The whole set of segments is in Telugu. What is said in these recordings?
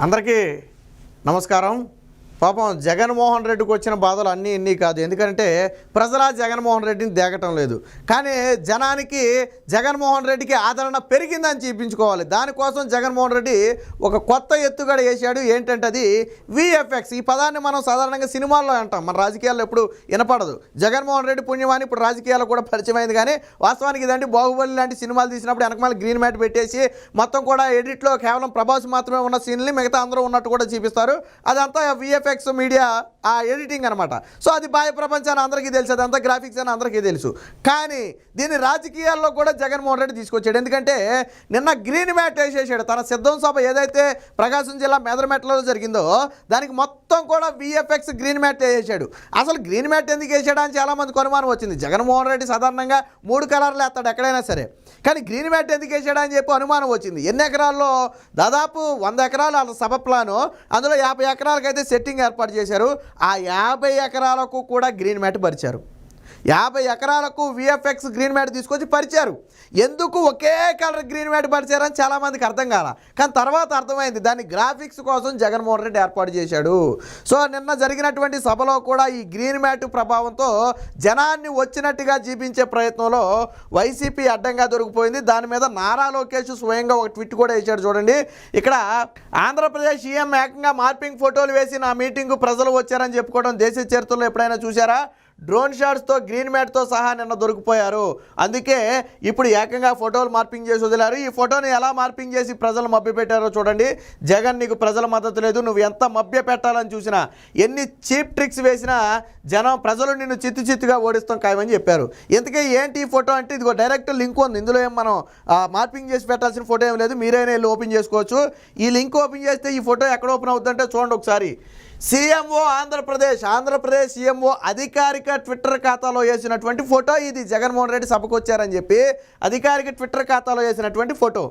అందరికీ నమస్కారం. పాపం జగన్మోహన్ రెడ్డికి వచ్చిన బాధలు అన్నీ ఇన్ని కాదు. ఎందుకంటే ప్రజల జగన్మోహన్ రెడ్డిని దేగటం లేదు. కానీ జనానికి జగన్మోహన్ రెడ్డికి ఆదరణ పెరిగిందని చూపించుకోవాలి. దానికోసం జగన్మోహన్ రెడ్డి ఒక కొత్త ఎత్తుగడ వేశాడు. ఏంటంటే అది విఎఫ్ఎక్స్. ఈ పదాన్ని మనం సాధారణంగా సినిమాల్లో అంటాం, మన రాజకీయాల్లో ఎప్పుడు వినపడదు. జగన్మోహన్ రెడ్డి పుణ్యమాని ఇప్పుడు రాజకీయాల్లో కూడా పరిచయం అయింది. కానీ వాస్తవానికి ఇదంటే బాహుబలి లాంటి సినిమాలు తీసినప్పుడు వెనకమాల గ్రీన్ మ్యాట్ పెట్టేసి మొత్తం కూడా ఎడిట్లో కేవలం ప్రభాస్ మాత్రమే ఉన్న సీన్లు మిగతా అందరూ ఉన్నట్టు కూడా చూపిస్తారు. అదంతా విఎఫ్ఎక్స్ మీడియా ఆ ఎడిటింగ్ అనమాట. సో అది బాహ్య ప్రపంచాన్ని అందరికీ తెలుసు, అదంతా గ్రాఫిక్స్ అని అందరికీ తెలుసు. కానీ దీన్ని రాజకీయాల్లో కూడా జగన్మోహన్ రెడ్డి తీసుకొచ్చాడు. ఎందుకంటే నిన్న గ్రీన్ మ్యాట్ వేసేసాడు. తన సిద్ధం సభ ఏదైతే ప్రకాశం జిల్లా మెదరమెట్లలో జరిగిందో దానికి మొత్తం కూడా విఎఫ్ఎక్స్ గ్రీన్ మ్యాట్ వేసేసాడు. అసలు గ్రీన్ మ్యాట్ ఎందుకు వేసాడు అని చాలామందికి అనుమానం వచ్చింది. జగన్మోహన్ రెడ్డి సాధారణంగా 3 కలర్లు వేస్తాడు ఎక్కడైనా సరే, కానీ గ్రీన్ మ్యాట్ ఎందుకు వేసాడు అని చెప్పి అనుమానం వచ్చింది. ఎన్ని ఎకరాల్లో? దాదాపు 100 ఎకరాలు వాళ్ళ సభ ప్లాను. అందులో 50 ఎకరాలకైతే సెట్టింగ్ ఏర్పాటు చేశారు. ఆ 50 ఎకరాలకు కూడా గ్రీన్ మ్యాట్ పరిచారు. 50 ఎకరాలకు విఎఫ్ఎక్స్ గ్రీన్ మ్యాట్ తీసుకొచ్చి పరిచారు. ఎందుకు ఒకే కలర్ గ్రీన్ మ్యాట్ పరిచారని చాలామందికి అర్థం కాల. కానీ తర్వాత అర్థమైంది, దాన్ని గ్రాఫిక్స్ కోసం జగన్మోహన్ రెడ్డి ఏర్పాటు చేశాడు. సో నిన్న జరిగినటువంటి సభలో కూడా ఈ గ్రీన్ మ్యాట్ ప్రభావంతో జనాన్ని వచ్చినట్టుగా చూపించే ప్రయత్నంలో వైసీపీ అడ్డంగా దొరికిపోయింది. దాని మీద నారా లోకేష్ స్వయంగా ఒక ట్వీట్ కూడా వేశాడు. చూడండి, ఇక్కడ ఆంధ్రప్రదేశ్ సీఎం ఏకంగా మార్పింగ్ ఫోటోలు వేసి నా మీటింగు ప్రజలు వచ్చారని చెప్పుకోవడం దేశ చరిత్రలో ఎప్పుడైనా చూసారా? డ్రోన్ షాట్స్తో గ్రీన్ మ్యాట్తో సహా నిన్న దొరికిపోయారు. అందుకే ఇప్పుడు ఏకంగా ఫోటోలు మార్పింగ్ చేసి వదిలారు. ఈ ఫోటోని ఎలా మార్పింగ్ చేసి ప్రజలు మభ్యపెట్టారో చూడండి. జగన్, నీకు ప్రజల మద్దతు లేదు, నువ్వు ఎంత మభ్య పెట్టాలని చూసినా, ఎన్ని చీప్ ట్రిక్స్ వేసినా ప్రజలు నిన్ను చిత్తుగా ఓడిస్తాం ఖాయమని చెప్పారు. ఇంతకీ ఏంటి ఈ ఫోటో అంటే ఇదిగో డైరెక్ట్ లింక్ ఉంది. ఇందులో ఏం మనం మార్పింగ్ చేసి పెట్టాల్సిన ఫోటో ఏం లేదు, మీరైనా వెళ్ళి ఓపెన్ చేసుకోవచ్చు. ఈ లింక్ ఓపెన్ చేస్తే ఈ ఫోటో ఎక్కడ ఓపెన్ అవుతుందంటే చూడండి ఒకసారి. సీఎంఓ ఆంధ్రప్రదేశ్ సీఎంఓ అధికారిక ట్విట్టర్ ఖాతాలో వేసినటువంటి ఫోటో ఇది. జగన్మోహన్ రెడ్డి సభకు వచ్చారని చెప్పి అధికారిక ట్విట్టర్ ఖాతాలో వేసినటువంటి ఫోటో.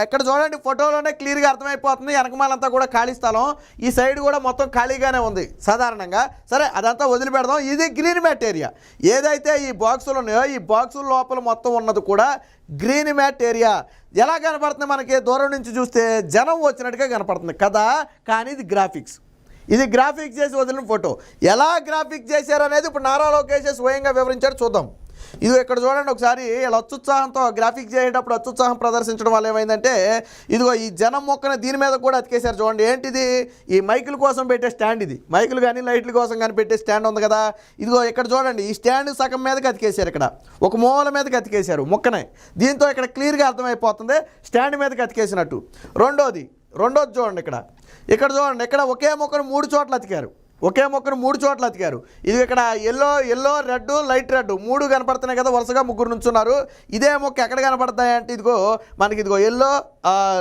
ఎక్కడ చూడండి, ఫోటోలోనే క్లియర్గా అర్థమైపోతుంది. వెనకమాలంతా కూడా ఖాళీ స్థలం, ఈ సైడ్ కూడా మొత్తం ఖాళీగానే ఉంది సాధారణంగా. సరే, అదంతా వదిలిపెడదాం. ఇది గ్రీన్ మ్యాట్ ఏరియా. ఏదైతే ఈ బాక్సులు ఉన్నాయో ఈ బాక్సుల లోపల మొత్తం ఉన్నది కూడా గ్రీన్ మ్యాట్ ఏరియా. ఎలా కనపడుతుంది మనకి? దూరం నుంచి చూస్తే జనం వచ్చినట్టుగా కనపడుతుంది కదా, కానీ ఇది గ్రాఫిక్స్. ఇది గ్రాఫిక్స్ చేసి వదిలిన ఫోటో. ఎలా గ్రాఫిక్స్ చేశారనేది ఇప్పుడు నారా లోకేష్ స్వయంగా వివరించారు. చూద్దాం. ఇది ఇక్కడ చూడండి ఒకసారి. ఇలా అత్యుత్సాహంతో గ్రాఫిక్స్ చేసేటప్పుడు అత్యుత్సాహం ప్రదర్శించడం వల్ల ఏమైందంటే ఇదిగో ఈ జనం మొక్కన దీని మీద కూడా అతికేశారు. చూడండి, ఏంటిది? ఈ మైకుల కోసం పెట్టే స్టాండ్. ఇది మైకులు కానీ లైట్ల కోసం కానీ పెట్టే స్టాండ్ ఉంది కదా, ఇదిగో ఇక్కడ చూడండి. ఈ స్టాండ్ సగం మీదకి అతికేశారు. ఇక్కడ ఒక మూల మీదకి అతికేశారు మొక్కనే. దీంతో ఇక్కడ క్లియర్గా అర్థమైపోతుంది స్టాండ్ మీదకి అతికేసినట్టు. రెండోది చూడండి. ఇక్కడ చూడండి, ఇక్కడ ఒకే మొక్కను 3 చోట్ల అతికారు. ఇది ఇక్కడ ఎల్లో రెడ్, లైట్ రెడ్ 3 కనపడుతున్నాయి కదా, వరుసగా 3 నుంచున్నారు. ఇదే మొక్క ఎక్కడ కనపడతాయి అంటే ఇదిగో మనకి ఇదిగో ఎల్లో,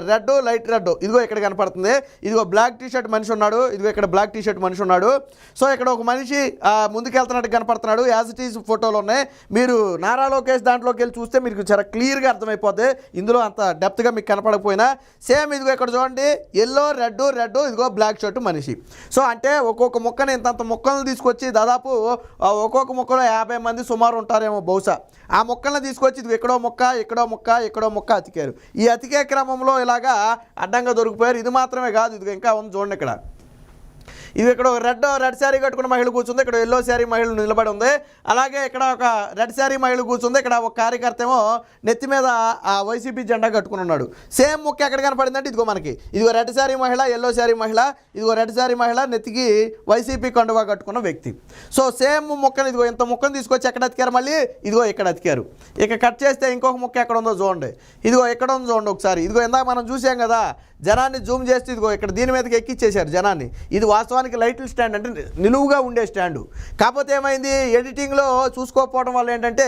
రెడ్, లైట్ రెడ్ ఇదిగో ఇక్కడ కనపడుతుంది. ఇదిగో బ్లాక్ టీషర్ట్ మనిషి ఉన్నాడు. ఇదిగో ఇక్కడ బ్లాక్ టీషర్ట్ మనిషి ఉన్నాడు. సో ఇక్కడ ఒక మనిషి ముందుకెళ్తున్నట్టు కనపడుతున్నాడు. యాజ్ ఇట్ ఈజ్ ఫోటోలు ఉన్నాయి. మీరు నారా లోకేష్ దాంట్లోకి వెళ్ళి చూస్తే మీకు చాలా క్లియర్గా అర్థమైపోద్ది. ఇందులో అంత డెప్త్గా మీకు కనపడకపోయినా సేమ్ ఇదిగో ఇక్కడ చూడండి, ఎల్లో, రెడ్, ఇదిగో బ్లాక్ షర్ట్ మనిషి. సో అంటే ఒక్కొక్క మొక్కని ఇంతంత మొక్కలను తీసుకొచ్చి దాదాపు ఒక్కొక్క మొక్కలో 50 మంది సుమారు ఉంటారేమో బహుశా. ఆ మొక్కలను తీసుకొచ్చి ఇది ఎక్కడో మొక్క అతికారు. ఈ అతికే క్రమంలో ఇలాగా అడ్డంగా దొరికిపోయారు. ఇది మాత్రమే కాదు, ఇది ఇంకా ఉంది చూడండి. ఇది ఇక్కడ ఒక రెడ్ శారీ కట్టుకున్న మహిళ కూర్చుంది. ఇక్కడ ఎల్లో శారీ మహిళ నిలబడి ఉంది. అలాగే ఇక్కడ ఒక రెడ్ శారీ మహిళ కూర్చుంది. ఇక్కడ ఒక కార్యకర్త ఏమో నెత్తి మీద ఆ వైసీపీ జెండా కట్టుకుని ఉన్నాడు. సేమ్ ముక్క ఎక్కడ కనపడిందంటే ఇదిగో మనకి ఇదిగో రెడ్ శారీ మహిళ, ఎల్లో శారీ మహిళ, ఇదిగో రెడ్ శారీ మహిళ, నెత్తికి వైసీపీ కండువా కట్టుకున్న వ్యక్తి. సో సేమ్ ముక్కను ఇదిగో ఇంత ముక్కను తీసుకొచ్చి ఎక్కడ అతికారు, మళ్ళీ ఇదిగో ఇక్కడ అతికారు. ఇక కట్ చేస్తే ఇంకొక ముక్క ఎక్కడ ఉందో చూడండి. ఇదిగో ఎక్కడ ఉందో చూడండి ఒకసారి. ఇదిగో ఇందాక మనం చూసాం కదా, జనాన్ని జూమ్ చేస్తే ఇదిగో ఇక్కడ దీని మీదకి ఎక్కిచ్చేశారు జనాన్ని. ఇది వాస్తవానికి లైట్ల స్టాండ్, అంటే నిలువుగా ఉండే స్టాండు. కాకపోతే ఏమైంది, ఎడిటింగ్లో చూసుకోకపోవడం వల్ల ఏంటంటే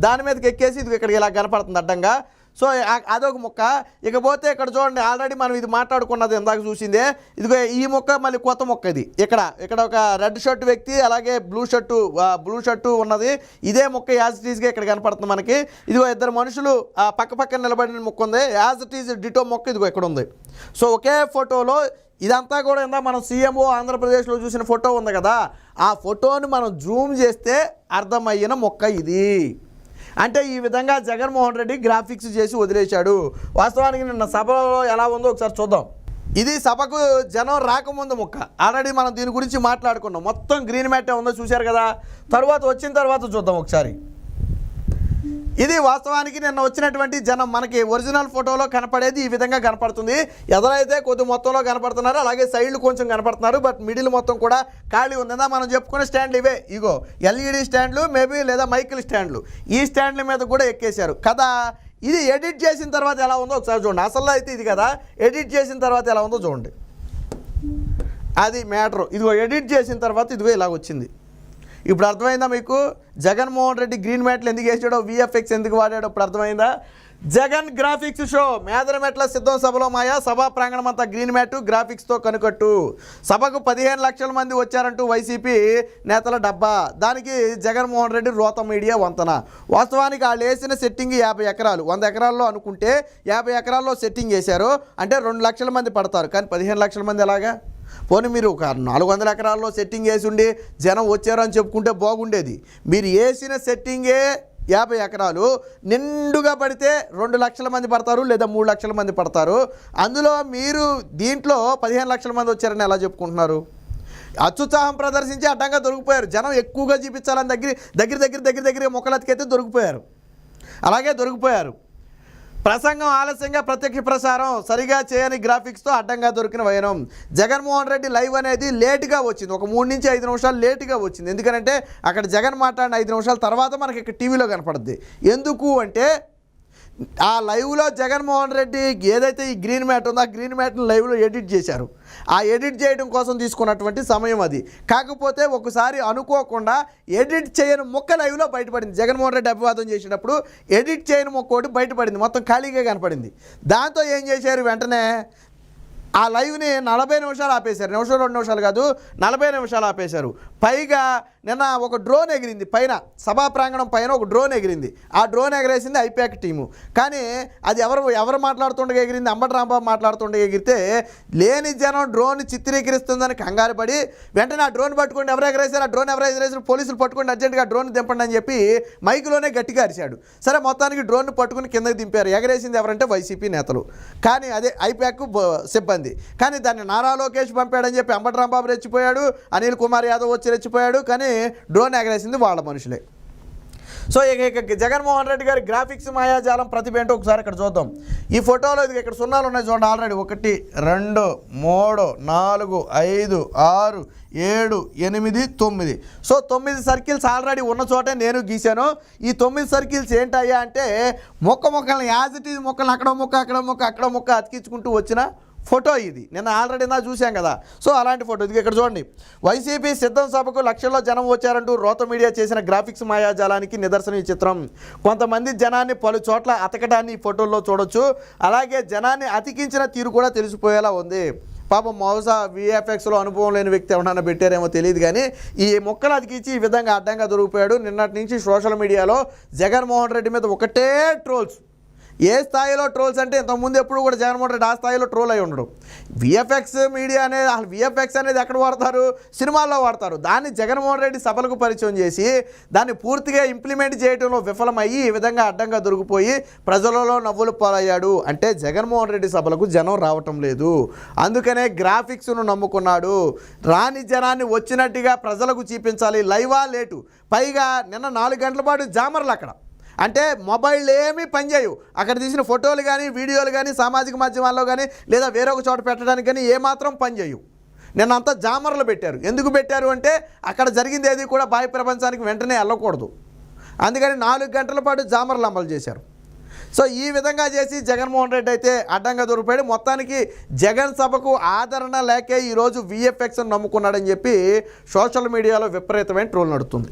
దాని మీదకి ఎక్కేసి ఇది ఇక్కడికి ఇలా కనపడుతుంది అడ్డంగా. సో అదొక మొక్క. ఇకపోతే ఇక్కడ చూడండి, ఆల్రెడీ మనం ఇది మాట్లాడుకున్నది ఇందాక చూసిందే. ఇదిగో ఈ మొక్క మళ్ళీ కొత్త మొక్క. ఇది ఇక్కడ ఒక రెడ్ షర్ట్ వ్యక్తి, అలాగే బ్లూ షర్టు ఉన్నది. ఇదే మొక్క యాజ్ ఇట్ ఈజ్గా ఇక్కడ కనపడుతుంది మనకి. ఇదిగో 2 మనుషులు పక్కన నిలబడిన మొక్క ఉంది. యాజ్ ఇట్ ఈజ్ డిటో మొక్క ఇదిగో ఇక్కడ ఉంది. సో ఒకే ఫోటోలో ఇదంతా కూడా ఇందా మనం సీఎంఓ ఆంధ్రప్రదేశ్లో చూసిన ఫోటో ఉంది కదా, ఆ ఫోటోని మనం జూమ్ చేస్తే అర్థమయ్యిన మొక్క ఇది. అంటే ఈ విధంగా జగన్మోహన్ రెడ్డి గ్రాఫిక్స్ చేసి వదిలేశాడు. వాస్తవానికి నిన్న సభలో ఎలా ఉందో ఒకసారి చూద్దాం. ఇది సభకు జనం రాకముందు ముక్క. ఆల్రెడీ మనం దీని గురించి మాట్లాడుకున్నాం. మొత్తం గ్రీన్ మ్యాటే ఉందో చూశారు కదా. తర్వాత వచ్చిన తర్వాత చూద్దాం ఒకసారి. ఇది వాస్తవానికి నిన్న వచ్చినటువంటి జనం. మనకి ఒరిజినల్ ఫోటోలో కనపడేది ఈ విధంగా కనపడుతుంది. ఎదురైతే కొద్ది మొత్తంలో కనపడుతున్నారు, అలాగే సైడ్లు కొంచెం కనపడుతున్నారు, బట్ మిడిల్ మొత్తం కూడా ఖాళీ ఉందా. మనం చెప్పుకునే స్టాండ్లు ఇవే. ఇగో ఎల్ఈడి స్టాండ్లు మేబీ లేదా మైకిల్ స్టాండ్లు. ఈ స్టాండ్ల మీద కూడా ఎక్కేశారు కదా. ఇది ఎడిట్ చేసిన తర్వాత ఎలా ఉందో ఒకసారి చూడండి. అసలు అయితే ఇది కదా, ఎడిట్ చేసిన తర్వాత ఎలా ఉందో చూడండి. అది మ్యాటర్. ఇదిగో ఎడిట్ చేసిన తర్వాత ఇదిగో ఇలా వచ్చింది. ఇప్పుడు అర్థమైందా మీకు? జగన్మోహన్ రెడ్డి గ్రీన్ మ్యాట్లు ఎందుకు వేసాడో, విఎఫ్ఎక్స్ ఎందుకు వాడాడో ఇప్పుడు అర్థమైందా? Jagan graphics show. మేదరమెట్ల సిద్ధం సభలో మాయా, సభా ప్రాంగణం అంతా గ్రీన్ మ్యాట్ గ్రాఫిక్స్తో కనుకట్టు. సభకు 15 లక్షల మంది వచ్చారంటూ వైసీపీ నేతల డబ్బా. దానికి జగన్మోహన్ రెడ్డి రోత మీడియా వంతన. వాస్తవానికి వాళ్ళు వేసిన సెట్టింగ్ 50 ఎకరాలు. 100 ఎకరాల్లో అనుకుంటే 50 ఎకరాల్లో సెట్టింగ్ వేశారు అంటే 2 లక్షల మంది పడతారు. కానీ 15 లక్షల మంది ఎలాగా? పోనీ మీరు ఒక 400 ఎకరాల్లో సెట్టింగ్ వేసి ఉండి జనం వచ్చారు అని చెప్పుకుంటే బాగుండేది. మీరు వేసిన సెట్టింగే 50 ఎకరాలు నిండుగా పడితే 2 లక్షల మంది పడతారు లేదా 3 లక్షల మంది పడతారు. అందులో మీరు దీంట్లో 15 లక్షల మంది వచ్చారని ఎలా చెప్పుకుంటున్నారు? అత్యుత్సాహం ప్రదర్శించి అడ్డంగా దొరికిపోయారు. జనం ఎక్కువగా చూపించాలని దగ్గర మొక్కలెత్తికైతే దొరికిపోయారు. అలాగే దొరికిపోయారు. ప్రసంగం ఆలస్యంగా ప్రత్యక్ష ప్రసారం, సరిగా చేయని గ్రాఫిక్స్తో అడ్డంగా దొరికిన వైనం. జగన్మోహన్ రెడ్డి లైవ్ అనేది లేటుగా వచ్చింది. ఒక 3 నుంచి 5 నిమిషాలు లేటుగా వచ్చింది. ఎందుకంటే అక్కడ జగన్ మాట్లాడిన 5 నిమిషాల తర్వాత మనకి ఇక్కడ టీవీలో కనపడుద్ది. ఎందుకు అంటే ఆ లైవ్లో జగన్మోహన్ రెడ్డి ఏదైతే ఈ గ్రీన్ మ్యాట్ ఉందో ఆ గ్రీన్ మ్యాట్ని లైవ్లో ఎడిట్ చేశారు. ఆ ఎడిట్ చేయడం కోసం తీసుకున్నటువంటి సమయం అది. కాకపోతే ఒకసారి అనుకోకుండా ఎడిట్ చేయని మొక్క లైవ్లో బయటపడింది. జగన్మోహన్ రెడ్డి అభివాదం చేసినప్పుడు ఎడిట్ చేయని మొక్క ఒకటి బయటపడింది, మొత్తం ఖాళీగా కనపడింది. దాంతో ఏం చేశారు, వెంటనే ఆ లైవ్ని 40 నిమిషాలు ఆపేశారు. నిమిషం 2 నిమిషాలు కాదు, 40 నిమిషాలు ఆపేశారు. పైగా నిన్న ఒక డ్రోన్ ఎగిరింది పైన, సభా ప్రాంగణం పైన ఒక డ్రోన్ ఎగిరింది. ఆ డ్రోన్ ఎగరేసింది ఐపాక్ టీము. కానీ అది ఎవరు మాట్లాడుతుండగా ఎగిరింది? అంబటి రాంబాబు మాట్లాడుతుండగా ఎగిరితే లేని జనం డ్రోన్ చిత్రీకరిస్తుందని కంగారు పడి వెంటనే ఆ డ్రోన్ పట్టుకోండి, ఎవరు ఎగరేసారు, ఆ డ్రోన్ ఎవరు ఎగరేసారు, పోలీసులు పట్టుకోండి, అర్జెంటుగా డ్రోన్ దింపండి అని చెప్పి మైకులోనే గట్టిగా అరిచాడు. సరే మొత్తానికి డ్రోన్ పట్టుకుని కిందకి దింపారు. ఎగరేసింది ఎవరంటే వైసీపీ నేతలు, కానీ అదే ఐపాక్ సిబ్బంది. కానీ దాన్ని నారా లోకేష్ పంపాడని చెప్పి అంబటి రాంబాబు రెచ్చిపోయాడు, అనిల్ కుమార్ యాదవ్ వచ్చి రెచ్చిపోయాడు. కానీ డ్రోన్ ఎగరేసింది వాళ్ళ మనుషులే. సో ఇక జగన్మోహన్ రెడ్డి గారి గ్రాఫిక్స్ మాయాజాలం ప్రతిభ ఏంటో ఒకసారి ఇక్కడ చూద్దాం. ఈ ఫోటోలో ఇది ఇక్కడ సున్నాలు ఉన్నాయి చూడండి. ఆల్రెడీ 1 2 3 4 5 6 7 8 9. సో 9 సర్కిల్స్ ఆల్రెడీ ఉన్న చోటే నేను గీశాను. ఈ 9 సర్కిల్స్ ఏంటయ్యా అంటే మొక్కల్ని యాజ్ ఇట్ ఈజ్ మొక్కల్ని అక్కడ మొక్క అతికించుకుంటూ వచ్చిన ఫోటో ఇది. నిన్న ఆల్రెడీ చూసాం కదా. సో అలాంటి ఫోటో ఇది ఇక్కడ చూడండి. వైసీపీ సిద్ధం సభకు లక్షల్లో జనం వచ్చారంటూ రోత మీడియా చేసిన గ్రాఫిక్స్ మాయాజాలానికి నిదర్శనం ఈ చిత్రం. కొంతమంది జనాన్ని పలు చోట్ల అతకడాన్ని ఈ ఫోటోల్లో చూడొచ్చు. అలాగే జనాన్ని అతికించిన తీరు కూడా తెలిసిపోయేలా ఉంది. పాపం బహుశా విఎఫ్ఎక్స్లో అనుభవం లేని వ్యక్తి ఎవరైనా పెట్టారేమో తెలియదు. కానీ ఈ మొక్కలు అతికించి ఈ విధంగా అడ్డంగా దొరికిపోయాడు. నిన్నటి నుంచి సోషల్ మీడియాలో జగన్మోహన్ రెడ్డి మీద ఒకటే ట్రోల్స్. ఏ స్థాయిలో ట్రోల్స్ అంటే ఇంతకుముందు ఎప్పుడు కూడా జగన్మోహన్ రెడ్డి ఆ స్థాయిలో ట్రోల్ అయి ఉండడు. విఎఫ్ఎక్స్ మీడియా అనేది, అసలు విఎఫ్ఎక్స్ అనేది ఎక్కడ వాడతారు? సినిమాల్లో వాడతారు. దాన్ని జగన్మోహన్ రెడ్డి సభలకు పరిచయం చేసి దాన్ని పూర్తిగా ఇంప్లిమెంట్ చేయడంలో విఫలమయ్యి ఈ విధంగా అడ్డంగా దొరికిపోయి ప్రజలలో నవ్వులు పాలయ్యాడు. అంటే జగన్మోహన్ రెడ్డి సభలకు జనం రావటం లేదు, అందుకనే గ్రాఫిక్స్ను నమ్ముకున్నాడు. రాని జనాన్ని వచ్చినట్టుగా ప్రజలకు చూపించాలి. లైవా లేటు, పైగా నిన్న 4 గంటల పాటు జామర్లు అక్కడ. అంటే మొబైల్ ఏమీ పనిచేయవు. అక్కడ తీసిన ఫోటోలు కానీ వీడియోలు కానీ సామాజిక మాధ్యమాల్లో కానీ లేదా వేరొక చోట పెట్టడానికి కానీ ఏమాత్రం పనిచేయవు. నిన్నంతా జామర్లు పెట్టారు. ఎందుకు పెట్టారు అంటే అక్కడ జరిగింది ఏది కూడా బాహ్య ప్రపంచానికి వెంటనే వెళ్ళకూడదు. అందుకని 4 గంటల పాటు జామర్లు అమలు చేశారు. సో ఈ విధంగా చేసి జగన్మోహన్ రెడ్డి అయితే అడ్డంగా దొరికిపోయాడు. మొత్తానికి జగన్ సభకు ఆదరణ లేకే ఈరోజు విఎఫ్ఎక్స్ను నమ్ముకున్నాడని చెప్పి సోషల్ మీడియాలో విపరీతమైన ట్రోల్ నడుస్తుంది.